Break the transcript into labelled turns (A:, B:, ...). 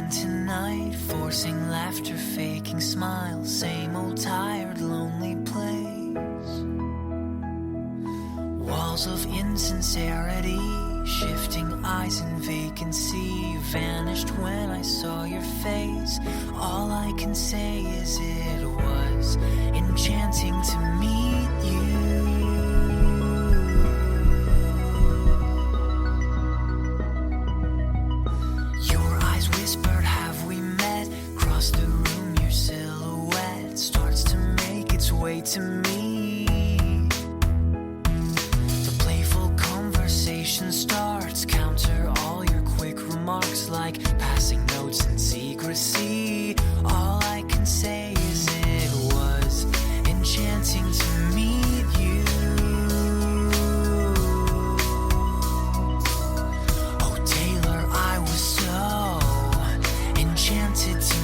A: into night, forcing laughter, faking smiles, same old tired, lonely place. Walls of insincerity, shifting eyes in vacancy, vanished when I saw your face. All I can say is it was enchanting to meet you. Your eyes whispered, have we met? Across the room, your silhouette starts to make its way to me. The playful conversation starts, counter all your quick remarks like passing notes in secrecy. All I can say is it was enchanting to meet you. Oh Taylor, I was so enchanted to